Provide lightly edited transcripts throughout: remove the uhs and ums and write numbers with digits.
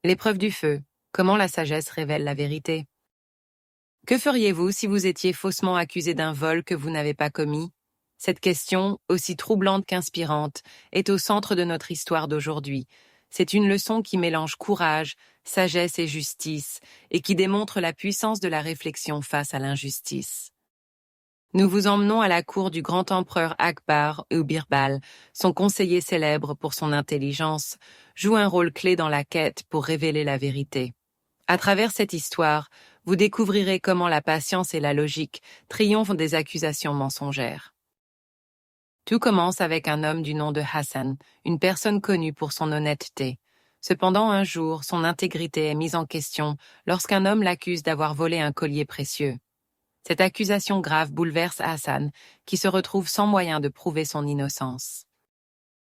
L'épreuve du feu. Comment la sagesse révèle la vérité? Que feriez-vous si vous étiez faussement accusé d'un vol que vous n'avez pas commis? Cette question, aussi troublante qu'inspirante, est au centre de notre histoire d'aujourd'hui. C'est une leçon qui mélange courage, sagesse et justice, et qui démontre la puissance de la réflexion face à l'injustice. Nous vous emmenons à la cour du grand empereur Akbar ou Birbal. Son conseiller célèbre pour son intelligence joue un rôle clé dans la quête pour révéler la vérité. À travers cette histoire, vous découvrirez comment la patience et la logique triomphent des accusations mensongères. Tout commence avec un homme du nom de Hassan, une personne connue pour son honnêteté. Cependant, un jour, son intégrité est mise en question lorsqu'un homme l'accuse d'avoir volé un collier précieux. Cette accusation grave bouleverse Hassan, qui se retrouve sans moyen de prouver son innocence.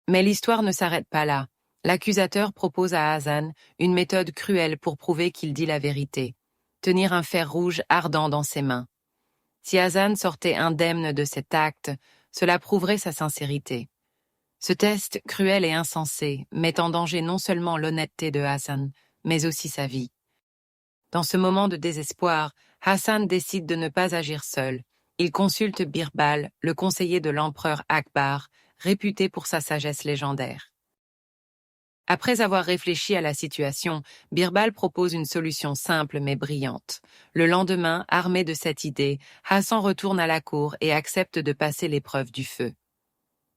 Mais l'histoire ne s'arrête pas là. L'accusateur propose à Hassan une méthode cruelle pour prouver qu'il dit la vérité. Tenir un fer rouge ardent dans ses mains. Si Hassan sortait indemne de cet acte, cela prouverait sa sincérité. Ce test, cruel et insensé, met en danger non seulement l'honnêteté de Hassan, mais aussi sa vie. Dans ce moment de désespoir, Hassan décide de ne pas agir seul. Il consulte Birbal, le conseiller de l'empereur Akbar, réputé pour sa sagesse légendaire. Après avoir réfléchi à la situation, Birbal propose une solution simple mais brillante. Le lendemain, armé de cette idée, Hassan retourne à la cour et accepte de passer l'épreuve du feu.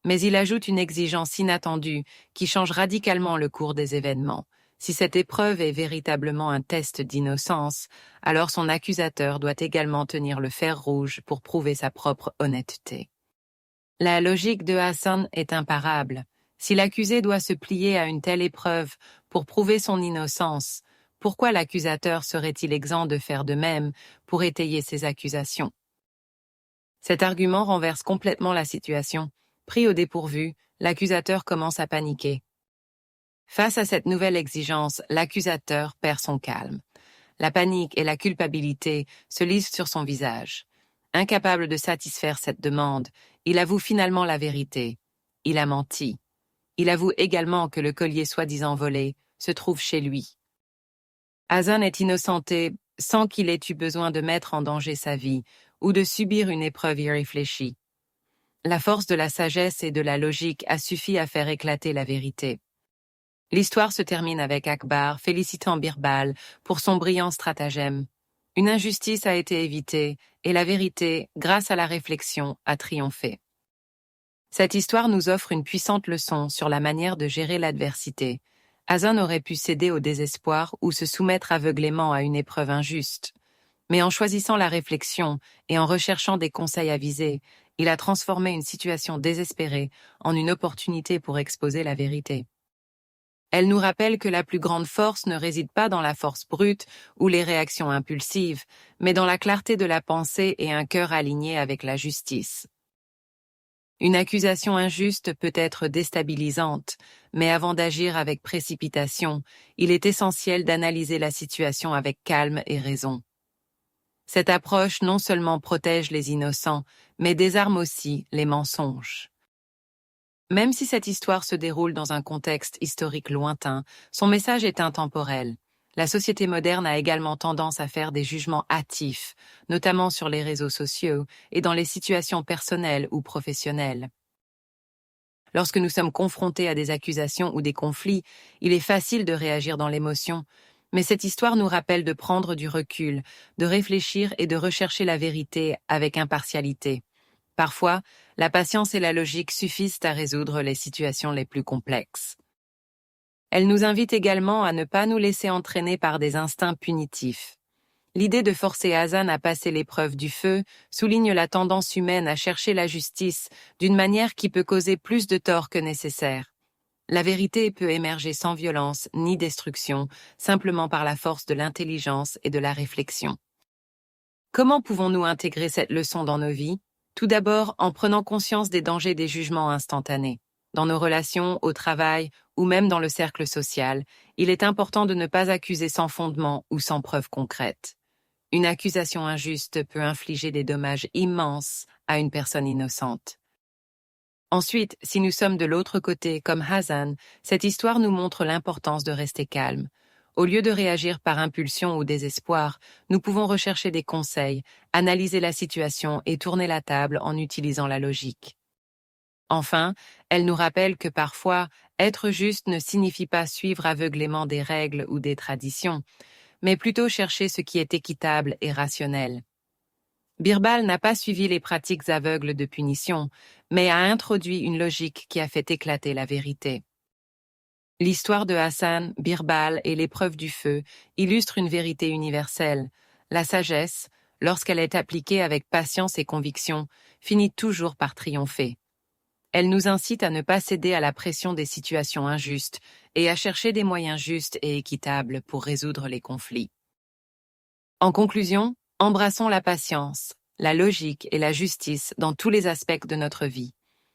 Mais il ajoute une exigence inattendue qui change radicalement le cours des événements. Si cette épreuve est véritablement un test d'innocence, alors son accusateur doit également tenir le fer rouge pour prouver sa propre honnêteté. La logique de Hassan est imparable. Si l'accusé doit se plier à une telle épreuve pour prouver son innocence, pourquoi l'accusateur serait-il exempt de faire de même pour étayer ses accusations? Cet argument renverse complètement la situation. Pris au dépourvu, l'accusateur commence à paniquer. Face à cette nouvelle exigence, l'accusateur perd son calme. La panique et la culpabilité se lisent sur son visage. Incapable de satisfaire cette demande, il avoue finalement la vérité. Il a menti. Il avoue également que le collier soi-disant volé se trouve chez lui. Hassan est innocenté sans qu'il ait eu besoin de mettre en danger sa vie ou de subir une épreuve irréfléchie. La force de la sagesse et de la logique a suffi à faire éclater la vérité. L'histoire se termine avec Akbar félicitant Birbal pour son brillant stratagème. Une injustice a été évitée et la vérité, grâce à la réflexion, a triomphé. Cette histoire nous offre une puissante leçon sur la manière de gérer l'adversité. Hassan aurait pu céder au désespoir ou se soumettre aveuglément à une épreuve injuste. Mais en choisissant la réflexion et en recherchant des conseils avisés, il a transformé une situation désespérée en une opportunité pour exposer la vérité. Elle nous rappelle que la plus grande force ne réside pas dans la force brute ou les réactions impulsives, mais dans la clarté de la pensée et un cœur aligné avec la justice. Une accusation injuste peut être déstabilisante, mais avant d'agir avec précipitation, il est essentiel d'analyser la situation avec calme et raison. Cette approche non seulement protège les innocents, mais désarme aussi les mensonges. Même si cette histoire se déroule dans un contexte historique lointain, son message est intemporel. La société moderne a également tendance à faire des jugements hâtifs, notamment sur les réseaux sociaux et dans les situations personnelles ou professionnelles. Lorsque nous sommes confrontés à des accusations ou des conflits, il est facile de réagir dans l'émotion, mais cette histoire nous rappelle de prendre du recul, de réfléchir et de rechercher la vérité avec impartialité. Parfois, la patience et la logique suffisent à résoudre les situations les plus complexes. Elle nous invite également à ne pas nous laisser entraîner par des instincts punitifs. L'idée de forcer Hassan à passer l'épreuve du feu souligne la tendance humaine à chercher la justice d'une manière qui peut causer plus de tort que nécessaire. La vérité peut émerger sans violence ni destruction, simplement par la force de l'intelligence et de la réflexion. Comment pouvons-nous intégrer cette leçon dans nos vies? Tout d'abord, en prenant conscience des dangers des jugements instantanés. Dans nos relations, au travail ou même dans le cercle social, il est important de ne pas accuser sans fondement ou sans preuve concrète. Une accusation injuste peut infliger des dommages immenses à une personne innocente. Ensuite, si nous sommes de l'autre côté, comme Hassan, cette histoire nous montre l'importance de rester calme. Au lieu de réagir par impulsion ou désespoir, nous pouvons rechercher des conseils, analyser la situation et tourner la table en utilisant la logique. Enfin, elle nous rappelle que parfois, être juste ne signifie pas suivre aveuglément des règles ou des traditions, mais plutôt chercher ce qui est équitable et rationnel. Birbal n'a pas suivi les pratiques aveugles de punition, mais a introduit une logique qui a fait éclater la vérité. L'histoire de Hassan, Birbal et l'épreuve du feu illustre une vérité universelle. La sagesse, lorsqu'elle est appliquée avec patience et conviction, finit toujours par triompher. Elle nous incite à ne pas céder à la pression des situations injustes et à chercher des moyens justes et équitables pour résoudre les conflits. En conclusion, embrassons la patience, la logique et la justice dans tous les aspects de notre vie.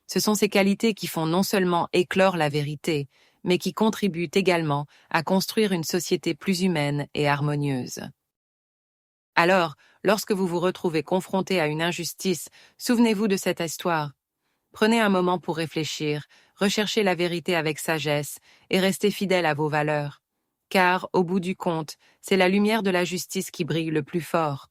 Ce sont ces qualités qui font non seulement éclore la vérité, mais qui contribuent également à construire une société plus humaine et harmonieuse. Alors, lorsque vous vous retrouvez confronté à une injustice, souvenez-vous de cette histoire. Prenez un moment pour réfléchir, recherchez la vérité avec sagesse et restez fidèle à vos valeurs. Car, au bout du compte, c'est la lumière de la justice qui brille le plus fort.